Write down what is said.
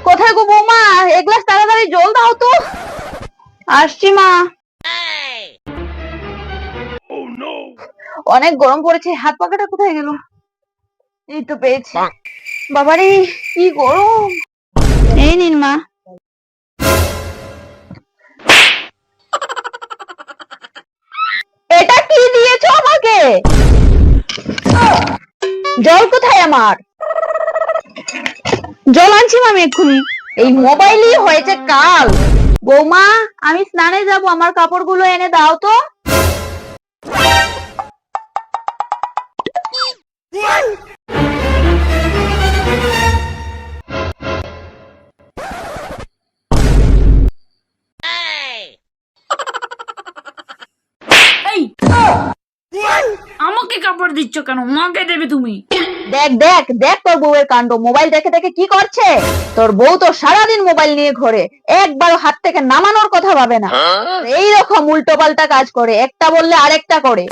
কোথায় গো বৌমা? এক গ্লাস তাড়াতাড়ি জল দাও তো। আসছি মা। অনেক গরম পড়েছে, হাত পাখাটা কোথায় গেল? এই তো পেয়েছি। বাবারে কি গরম! এই নিন মা। এটা কি দিয়েছো আমাকে? জল কোথায় আমার? জল আনছি মামি এক্ষুনি। এই মোবাইলই হয়েছে কাল। বৌমা, আমি স্নানে যাব, আমার কাপড়গুলো এনে দাও তো। এই আমাকে কাপড় দিচ্ছ কেন? মাকে দেবে তুমি। দেখ দেখ দেখ তোর বউয়ের কাণ্ড, মোবাইল দেখে দেখে কি করছে। তোর বউ তো সারাদিন মোবাইল নিয়ে ঘোরে, একবারও হাত থেকে নামানোর কথা ভাবে না। এইরকম উল্টো পাল্টা কাজ করে, একটা বললে আরেকটা করে।